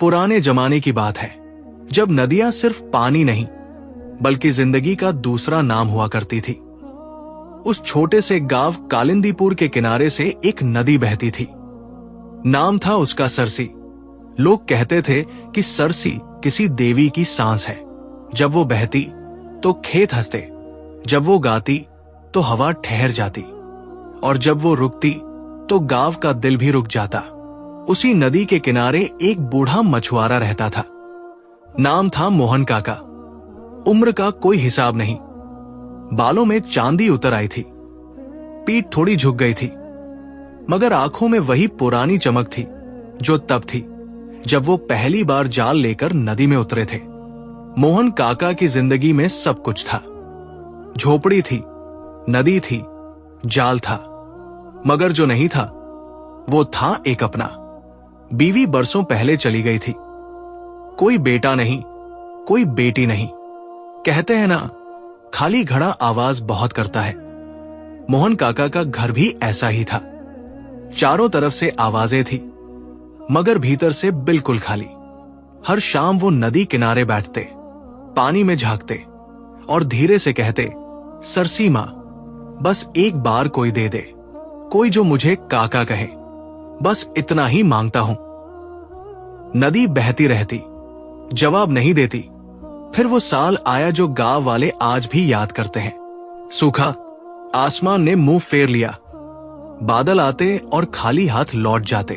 पुराने जमाने की बात है, जब नदियां सिर्फ पानी नहीं बल्कि जिंदगी का दूसरा नाम हुआ करती थी। उस छोटे से गांव कालिंदीपुर के किनारे से एक नदी बहती थी। नाम था उसका सरसी। लोग कहते थे कि सरसी किसी देवी की सांस है। जब वो बहती तो खेत हंसते, जब वो गाती तो हवा ठहर जाती, और जब वो रुकती तो गांव का दिल भी रुक जाता। उसी नदी के किनारे एक बूढ़ा मछुआरा रहता था। नाम था मोहन काका। उम्र का कोई हिसाब नहीं, बालों में चांदी उतर आई थी, पीठ थोड़ी झुक गई थी, मगर आंखों में वही पुरानी चमक थी जो तब थी जब वो पहली बार जाल लेकर नदी में उतरे थे। मोहन काका की जिंदगी में सब कुछ था। झोपड़ी थी, नदी थी, जाल था, मगर जो नहीं था वो था एक अपना। बीवी बरसों पहले चली गई थी। कोई बेटा नहीं, कोई बेटी नहीं। कहते हैं ना, खाली घड़ा आवाज बहुत करता है। मोहन काका का घर भी ऐसा ही था। चारों तरफ से आवाजें थी, मगर भीतर से बिल्कुल खाली। हर शाम वो नदी किनारे बैठते, पानी में झांकते और धीरे से कहते, सरसी मां, बस एक बार कोई दे दे, कोई जो मुझे काका कहे, बस इतना ही मांगता हूं। नदी बहती रहती, जवाब नहीं देती। फिर वो साल आया जो गांव वाले आज भी याद करते हैं। सूखा, आसमान ने मुंह फेर लिया। बादल आते और खाली हाथ लौट जाते।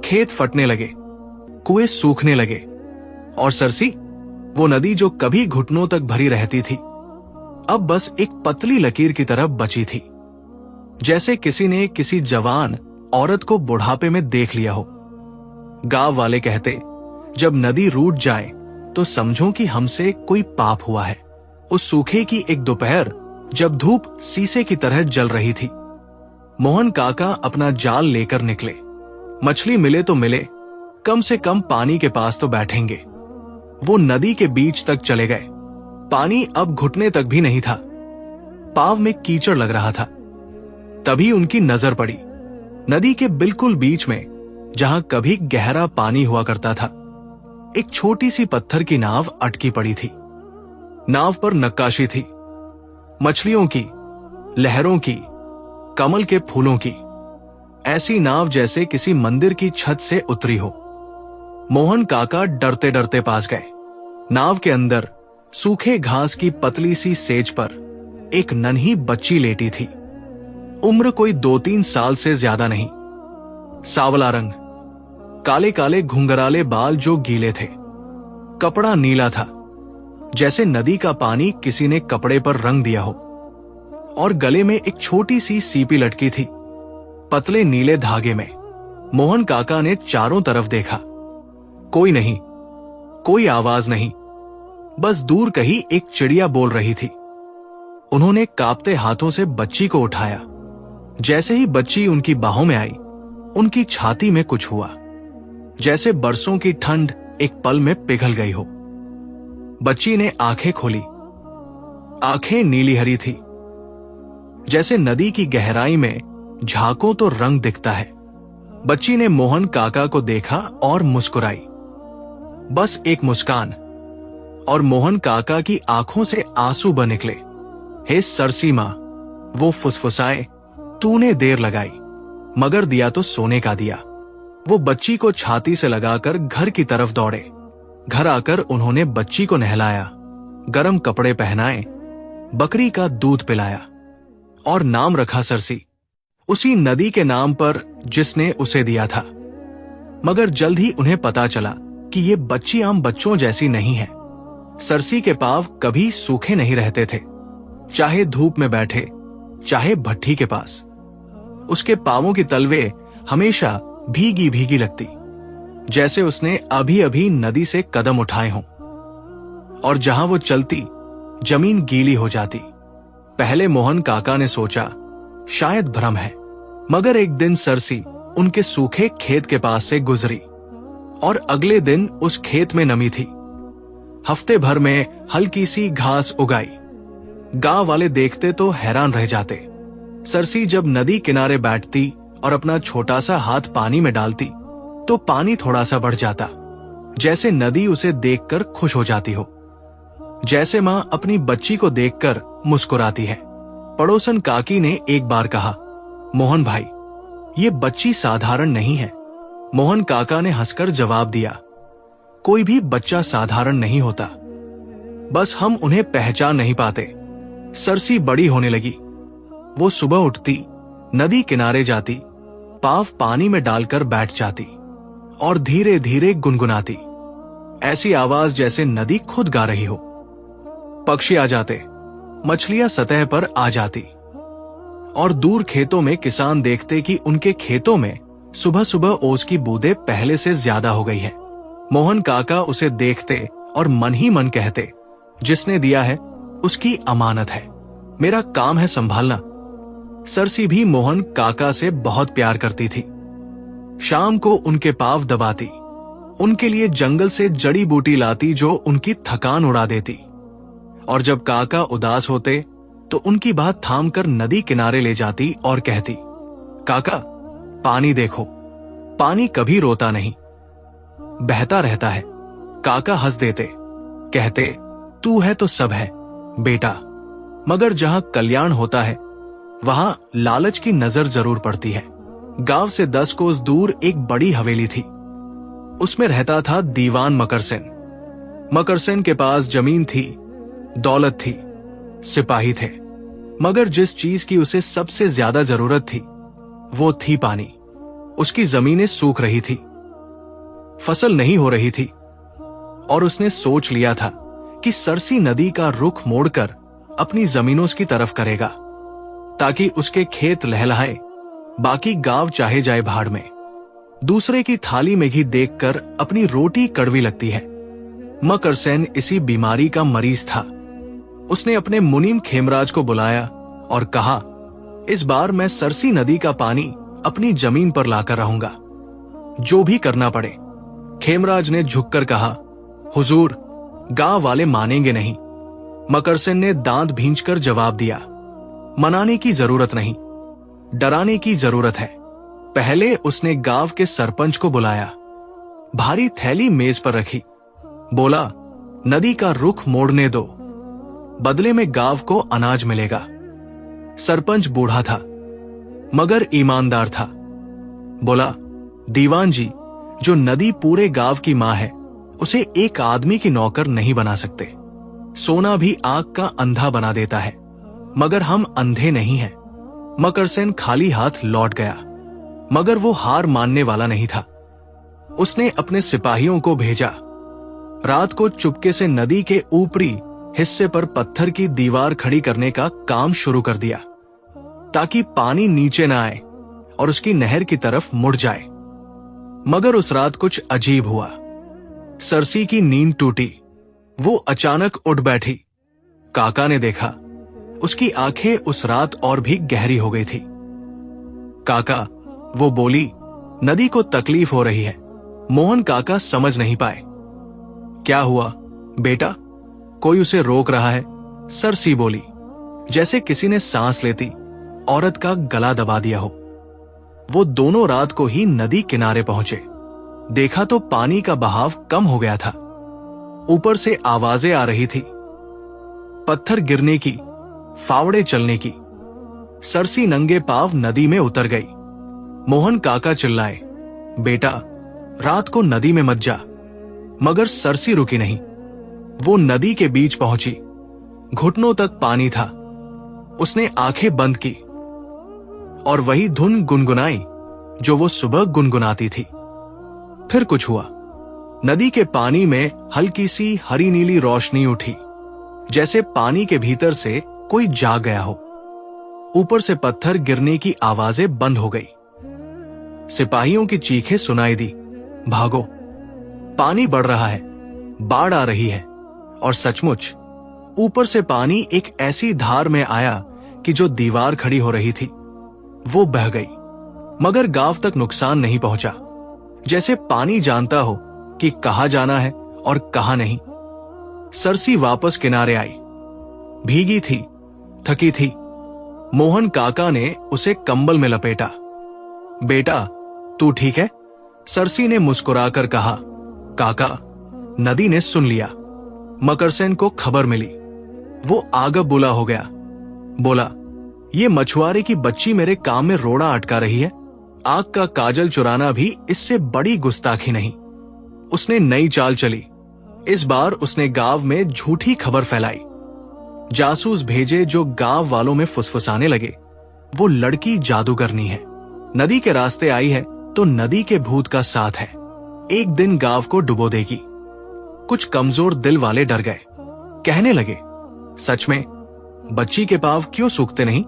खेत फटने लगे, कुएं सूखने लगे, और सरसी, वो नदी जो कभी घुटनों तक भरी रहती थी, अब बस एक पतली लकीर की तरह बची थी। जैसे किसी ने किसी जवान औरत को बुढ़ापे में देख लिया हो। गांव वाले कहते, जब नदी रूठ जाए तो समझो कि हमसे कोई पाप हुआ है। उस सूखे की एक दोपहर जब धूप शीशे की तरह जल रही थी, मोहन काका अपना जाल लेकर निकले। मछली मिले तो मिले, कम से कम पानी के पास तो बैठेंगे। वो नदी के बीच तक चले गए। पानी अब घुटने तक भी नहीं था, पाव में कीचड़ लग रहा था। तभी उनकी नजर पड़ी नदी के बिल्कुल बीच में, जहां कभी गहरा पानी हुआ करता था। एक छोटी सी पत्थर की नाव अटकी पड़ी थी। नाव पर नक्काशी थी, मछलियों की, लहरों की, कमल के फूलों की। ऐसी नाव जैसे किसी मंदिर की छत से उतरी हो। मोहन काका डरते डरते पास गए। नाव के अंदर सूखे घास की पतली सी सेज पर एक नन्ही बच्ची लेटी थी। उम्र कोई 2-3 साल से ज्यादा नहीं। सावला रंग, काले काले घुंघराले बाल जो गीले थे। कपड़ा नीला था, जैसे नदी का पानी किसी ने कपड़े पर रंग दिया हो। और गले में एक छोटी सी सीपी लटकी थी, पतले नीले धागे में। मोहन काका ने चारों तरफ देखा। कोई नहीं, कोई आवाज नहीं, बस दूर कहीं एक चिड़िया बोल रही थी। उन्होंने कांपते हाथों से बच्ची को उठाया। जैसे ही बच्ची उनकी बाहों में आई, उनकी छाती में कुछ हुआ, जैसे बरसों की ठंड एक पल में पिघल गई हो। बच्ची ने आंखें खोली। आंखें नीली हरी थी, जैसे नदी की गहराई में झांको तो रंग दिखता है। बच्ची ने मोहन काका को देखा और मुस्कुराई, बस एक मुस्कान, और मोहन काका की आंखों से आंसू बह निकले। हे सरसी मां, वो फुसफुसाए, तूने देर लगाई, मगर दिया तो सोने का दिया। वो बच्ची को छाती से लगाकर घर की तरफ दौड़े। घर आकर उन्होंने बच्ची को नहलाया, गरम कपड़े पहनाए, बकरी का दूध पिलाया और नाम रखा सरसी, उसी नदी के नाम पर जिसने उसे दिया था। मगर जल्द ही उन्हें पता चला कि ये बच्ची आम बच्चों जैसी नहीं है। सरसी के पांव कभी सूखे नहीं रहते थे, चाहे धूप में बैठे, चाहे भट्ठी के पास। उसके पांवों की तलवे हमेशा भीगी भीगी लगती, जैसे उसने अभी अभी नदी से कदम उठाए हों। और जहां वो चलती, जमीन गीली हो जाती। पहले मोहन काका ने सोचा शायद भ्रम है, मगर एक दिन सरसी उनके सूखे खेत के पास से गुजरी, और अगले दिन उस खेत में नमी थी। हफ्ते भर में हल्की सी घास उगाई। गांव वाले देखते तो हैरान रह जाते। सरसी जब नदी किनारे बैठती और अपना छोटा सा हाथ पानी में डालती, तो पानी थोड़ा सा बढ़ जाता, जैसे नदी उसे देखकर खुश हो जाती हो, जैसे मां अपनी बच्ची को देखकर मुस्कुराती है। पड़ोसन काकी ने एक बार कहा, मोहन भाई, ये बच्ची साधारण नहीं है। मोहन काका ने हंसकर जवाब दिया, कोई भी बच्चा साधारण नहीं होता, बस हम उन्हें पहचान नहीं पाते। सरसी बड़ी होने लगी। वो सुबह उठती, नदी किनारे जाती, पाव पानी में डालकर बैठ जाती और धीरे धीरे गुनगुनाती, ऐसी आवाज जैसे नदी खुद गा रही हो। पक्षी आ जाते, मछलियां सतह पर आ जाती और दूर खेतों में किसान देखते कि उनके खेतों में सुबह सुबह ओस की बूंदें पहले से ज्यादा हो गई है। मोहन काका उसे देखते और मन ही मन कहते, जिसने दिया है उसकी अमानत है, मेरा काम है संभालना। सरसी भी मोहन काका से बहुत प्यार करती थी। शाम को उनके पांव दबाती, उनके लिए जंगल से जड़ी बूटी लाती जो उनकी थकान उड़ा देती, और जब काका उदास होते तो उनकी बात थामकर नदी किनारे ले जाती और कहती, काका पानी देखो, पानी कभी रोता नहीं, बहता रहता है। काका हंस देते, कहते, तू है तो सब है बेटा। मगर जहां कल्याण होता है वहां लालच की नजर जरूर पड़ती है। गांव से 10 कोस दूर एक बड़ी हवेली थी। उसमें रहता था दीवान मकरसेन। मकरसेन के पास जमीन थी, दौलत थी, सिपाही थे, मगर जिस चीज की उसे सबसे ज्यादा जरूरत थी वो थी पानी। उसकी जमीनें सूख रही थी, फसल नहीं हो रही थी, और उसने सोच लिया था कि सरसी नदी का रुख मोड़कर अपनी जमीनों की तरफ करेगा, ताकि उसके खेत लहलहाए, बाकी गांव चाहे जाए भाड़ में। दूसरे की थाली में घी देखकर अपनी रोटी कड़वी लगती है। मकरसेन इसी बीमारी का मरीज था। उसने अपने मुनीम खेमराज को बुलाया और कहा, इस बार मैं सरसी नदी का पानी अपनी जमीन पर लाकर रहूंगा, जो भी करना पड़े। खेमराज ने झुककर कहा, हुजूर, गांव वाले मानेंगे नहीं। मकरसेन ने दांत भींचकर जवाब दिया, मनाने की जरूरत नहीं, डराने की जरूरत है। पहले उसने गांव के सरपंच को बुलाया, भारी थैली मेज पर रखी, बोला, नदी का रुख मोड़ने दो, बदले में गांव को अनाज मिलेगा। सरपंच बूढ़ा था मगर ईमानदार था। बोला, दीवान जी, जो नदी पूरे गांव की मां है उसे एक आदमी की नौकर नहीं बना सकते। सोना भी आंख का अंधा बना देता है, मगर हम अंधे नहीं हैं। मकरसेन खाली हाथ लौट गया, मगर वो हार मानने वाला नहीं था। उसने अपने सिपाहियों को भेजा, रात को चुपके से नदी के ऊपरी हिस्से पर पत्थर की दीवार खड़ी करने का काम शुरू कर दिया, ताकि पानी नीचे न आए और उसकी नहर की तरफ मुड़ जाए। मगर उस रात कुछ अजीब हुआ। सरसी की नींद टूटी, वो अचानक उठ बैठी। काका ने देखा, उसकी आंखें उस रात और भी गहरी हो गई थी। काका, वो बोली, नदी को तकलीफ हो रही है। मोहन काका समझ नहीं पाए। क्या हुआ बेटा, कोई उसे रोक रहा है? सरसी बोली, जैसे किसी ने सांस लेती औरत का गला दबा दिया हो। वो दोनों रात को ही नदी किनारे पहुंचे। देखा तो पानी का बहाव कम हो गया था। ऊपर से आवाजें आ रही थी, पत्थर गिरने की, फावड़े चलने की। सरसी नंगे पांव नदी में उतर गई। मोहन काका चिल्लाए, बेटा, रात को नदी में मत जा। मगर सरसी रुकी नहीं। वो नदी के बीच पहुंची। घुटनों तक पानी था। उसने आंखें बंद की और वही धुन गुनगुनाई जो वो सुबह गुनगुनाती थी। फिर कुछ हुआ। नदी के पानी में हल्की सी हरी नीली रोशनी उठी, जैसे पानी के भीतर से कोई जाग गया हो। ऊपर से पत्थर गिरने की आवाजें बंद हो गई। सिपाहियों की चीखें सुनाई दी, भागो, पानी बढ़ रहा है, बाढ़ आ रही है। और सचमुच ऊपर से पानी एक ऐसी धार में आया कि जो दीवार खड़ी हो रही थी वो बह गई। मगर गांव तक नुकसान नहीं पहुंचा। जैसे पानी जानता हो कि कहां जाना है और कहां नहीं। सरसी वापस किनारे आई। भीगी थी, थकी थी। मोहन काका ने उसे कंबल में लपेटा। बेटा, तू ठीक है? सरसी ने मुस्कुराकर कहा। काका, नदी ने सुन लिया। मकरसेन को खबर मिली। वो आगब बुला हो गया। बोला, ये मछुआरे की बच्ची मेरे काम में रोड़ा अटका रही है। आग का काजल चुराना भी इससे बड़ी गुस्ताखी नहीं। उसने नई चाल चली। इस बार उसने गांव में झूठी खबर फैलाई। जासूस भेजे जो गांव वालों में फुसफुसाने लगे, वो लड़की जादूगरनी है, नदी के रास्ते आई है तो नदी के भूत का साथ है, एक दिन गांव को डुबो देगी। कुछ कमजोर दिल वाले डर गए। कहने लगे, सच में बच्ची के पांव क्यों सूखते नहीं?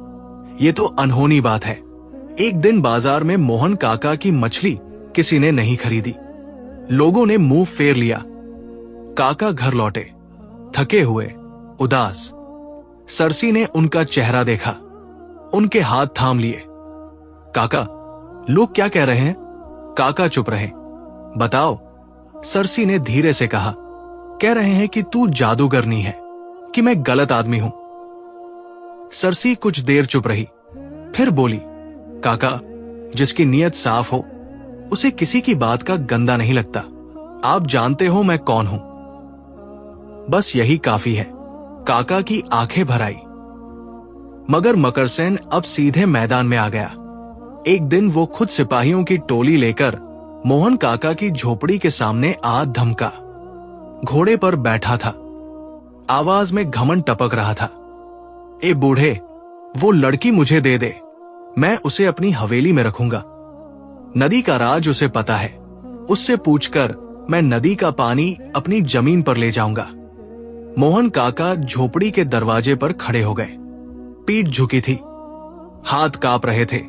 ये तो अनहोनी बात है। एक दिन बाजार में मोहन काका की मछली किसी ने नहीं खरीदी। लोगों ने मुंह फेर लिया। काका घर लौटे, थके हुए, उदास। सरसी ने उनका चेहरा देखा, उनके हाथ थाम लिए। काका, लोग क्या कह रहे हैं? काका चुप रहे। बताओ, सरसी ने धीरे से कहा। कह रहे हैं कि तू जादूगरनी है, कि मैं गलत आदमी हूं। सरसी कुछ देर चुप रही, फिर बोली, काका, जिसकी नीयत साफ हो उसे किसी की बात का गंदा नहीं लगता। आप जानते हो मैं कौन हूं। बस यही काफी है। काका की आंखें भर आई। मगर मकरसेन अब सीधे मैदान में आ गया। एक दिन वो खुद सिपाहियों की टोली लेकर मोहन काका की झोपड़ी के सामने आ धमका। घोड़े पर बैठा था, आवाज में घमंड टपक रहा था। ए बूढ़े, वो लड़की मुझे दे दे, मैं उसे अपनी हवेली में रखूंगा। नदी का राज उसे पता है, उससे पूछकर मैं नदी का पानी अपनी जमीन पर ले जाऊंगा। मोहन काका झोपड़ी के दरवाजे पर खड़े हो गए। पीठ झुकी थी, हाथ कांप रहे थे,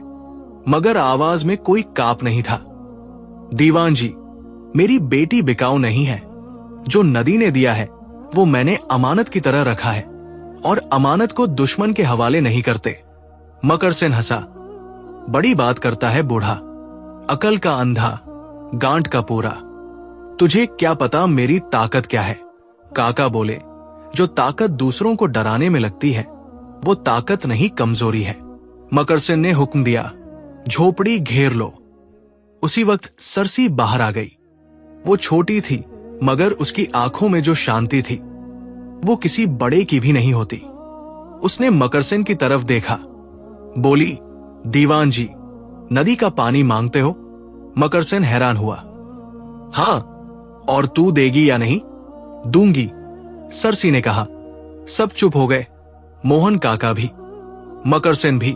मगर आवाज में कोई कांप नहीं था। दीवान जी, मेरी बेटी बिकाऊ नहीं है। जो नदी ने दिया है वो मैंने अमानत की तरह रखा है, और अमानत को दुश्मन के हवाले नहीं करते। मकरसेन हंसा। बड़ी बात करता है बूढ़ा, अकल का अंधा, गांठ का पूरा। तुझे क्या पता मेरी ताकत क्या है? काका बोले, जो ताकत दूसरों को डराने में लगती है वो ताकत नहीं, कमजोरी है। मकरसेन ने हुक्म दिया, झोपड़ी घेर लो। उसी वक्त सरसी बाहर आ गई। वो छोटी थी, मगर उसकी आंखों में जो शांति थी वो किसी बड़े की भी नहीं होती। उसने मकरसेन की तरफ देखा, बोली, दीवान जी, नदी का पानी मांगते हो? मकरसेन हैरान हुआ। हां, और तू देगी या नहीं? दूंगी, सरसी ने कहा। सब चुप हो गए, मोहन काका भी, मकरसेन भी।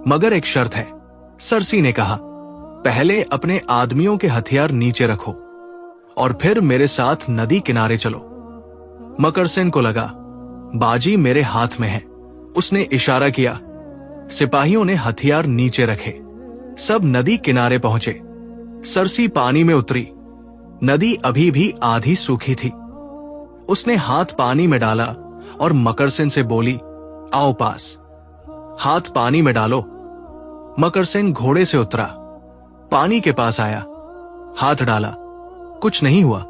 मगर एक शर्त है, सरसी ने कहा। पहले अपने आदमियों के हथियार नीचे रखो और फिर मेरे साथ नदी किनारे चलो। मकरसेन को लगा, बाजी मेरे हाथ में है। उसने इशारा किया। सिपाहियों ने हथियार नीचे रखे। सब नदी किनारे पहुंचे। सरसी पानी में उतरी। नदी अभी भी आधी सूखी थी। उसने हाथ पानी में डाला और मकरसेन से बोली, आओ पास। हाथ पानी में डालो। मकरसेन घोड़े से उतरा, पानी के पास आया, हाथ डाला, कुछ नहीं हुआ।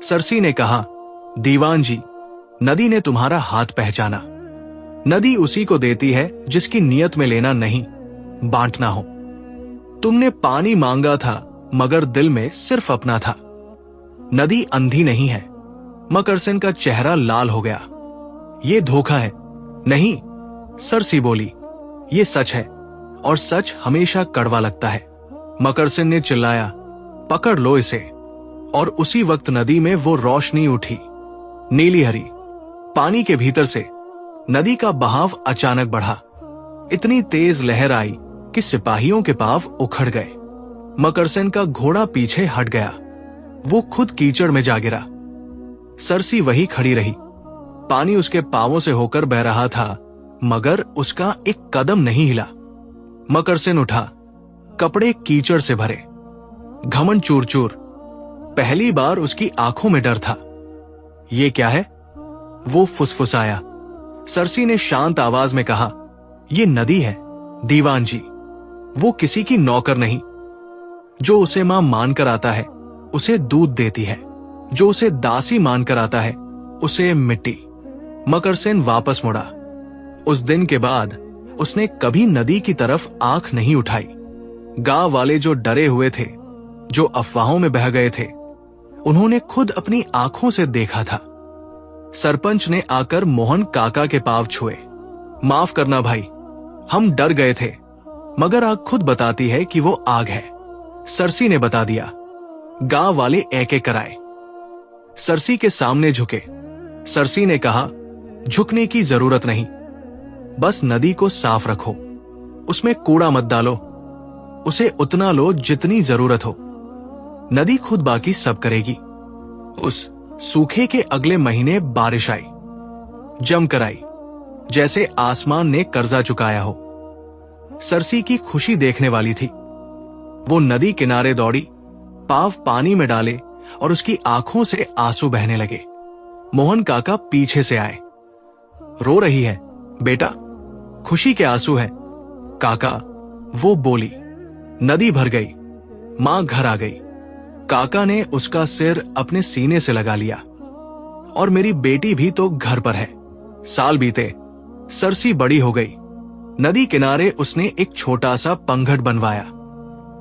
सरसी ने कहा, दीवान जी, नदी ने तुम्हारा हाथ पहचाना। नदी उसी को देती है जिसकी नियत में लेना नहीं, बांटना हो। तुमने पानी मांगा था, मगर दिल में सिर्फ अपना था। नदी अंधी नहीं है। मकरसेन का चेहरा लाल हो गया। ये धोखा है। नहीं, सरसी बोली, ये सच है, और सच हमेशा कड़वा लगता है। मकरसेन ने चिल्लाया, पकड़ लो इसे। और उसी वक्त नदी में वो रोशनी उठी, नीली हरी। पानी के भीतर से नदी का बहाव अचानक बढ़ा। इतनी तेज लहर आई कि सिपाहियों के पांव उखड़ गए। मकरसेन का घोड़ा पीछे हट गया। वो खुद कीचड़ में जा गिरा। सरसी वही खड़ी रही। पानी उसके पांवों से होकर बह रहा था, मगर उसका एक कदम नहीं हिला। मकरसेन उठा, कपड़े कीचड़ से भरे, घमंड चूर चूर। पहली बार उसकी आंखों में डर था। ये क्या है? वो फुसफुसाया। सरसी ने शांत आवाज में कहा, ये नदी है दीवान जी। वो किसी की नौकर नहीं। जो उसे मां मानकर आता है उसे दूध देती है, जो उसे दासी मानकर आता है उसे मिट्टी। मकरसेन वापस मुड़ा। उस दिन के बाद उसने कभी नदी की तरफ आंख नहीं उठाई। गांव वाले जो डरे हुए थे, जो अफवाहों में बह गए थे, उन्होंने खुद अपनी आंखों से देखा था। सरपंच ने आकर मोहन काका के पांव छुए। माफ करना भाई, हम डर गए थे, मगर आग खुद बताती है कि वो आग है। सरसी ने बता दिया। गांव वाले एक एक कराए। सरसी के सामने झुके। सरसी ने कहा, झुकने की जरूरत नहीं, बस नदी को साफ रखो, उसमें कूड़ा मत डालो, उसे उतना लो जितनी जरूरत हो, नदी खुद बाकी सब करेगी। उस सूखे के अगले महीने बारिश आई, जमकर आई, जैसे आसमान ने कर्जा चुकाया हो। सरसी की खुशी देखने वाली थी। वो नदी किनारे दौड़ी, पाव पानी में डाले और उसकी आंखों से आंसू बहने लगे। मोहन काका पीछे से आए। रो रही है बेटा, खुशी के आंसू है काका, वो बोली। नदी भर गई, मां घर आ गई। काका ने उसका सिर अपने सीने से लगा लिया। और मेरी बेटी भी तो घर पर है। साल बीते, सरसी बड़ी हो गई। नदी किनारे उसने एक छोटा सा पंघट बनवाया,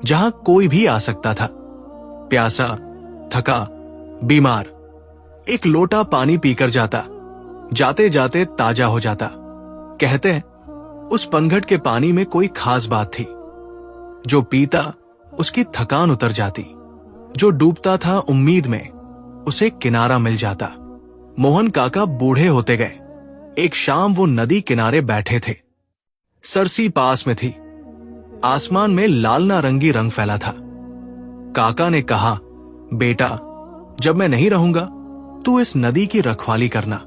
जहां कोई भी आ सकता था। प्यासा, थका, बीमार, एक लोटा पानी पीकर जाता, जाते जाते ताजा हो जाता। कहते हैं उस पंघट के पानी में कोई खास बात थी। जो पीता उसकी थकान उतर जाती, जो डूबता था उम्मीद में उसे किनारा मिल जाता। मोहन काका बूढ़े होते गए। एक शाम वो नदी किनारे बैठे थे। सरसी पास में थी। आसमान में लाल नारंगी रंग फैला था। काका ने कहा, बेटा, जब मैं नहीं रहूंगा तू इस नदी की रखवाली करना।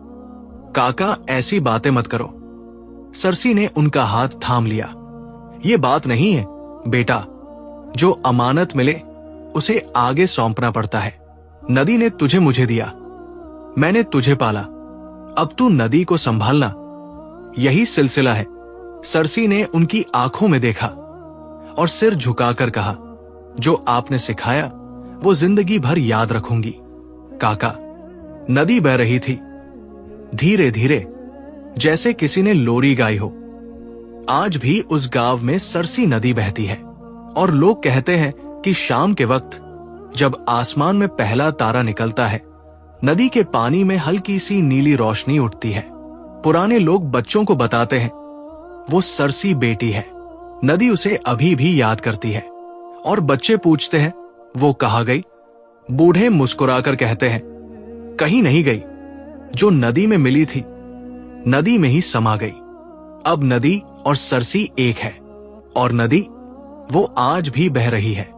काका, ऐसी बातें मत करो। सरसी ने उनका हाथ थाम लिया। ये बात नहीं है बेटा, जो अमानत मिले उसे आगे सौंपना पड़ता है। नदी ने तुझे मुझे दिया, मैंने तुझे पाला, अब तू नदी को संभालना। यही सिलसिला है। सरसी ने उनकी आंखों में देखा और सिर झुकाकर कहा, जो आपने सिखाया वो जिंदगी भर याद रखूंगी। काका, नदी बह रही थी, धीरे धीरे, जैसे किसी ने लोरी गाई हो। आज भी उस गांव में सरसी नदी बहती है और लोग कहते हैं कि शाम के वक्त जब आसमान में पहला तारा निकलता है, नदी के पानी में हल्की सी नीली रोशनी उठती है। पुराने लोग बच्चों को बताते हैं वो सरसी बेटी है। नदी उसे अभी भी याद करती है और बच्चे पूछते हैं वो कहाँ गई। बूढ़े मुस्कुराकर कहते हैं कहीं नहीं गई, जो नदी में मिली थी नदी में ही समा गई। अब नदी और सरसी एक है और नदी वो आज भी बह रही है।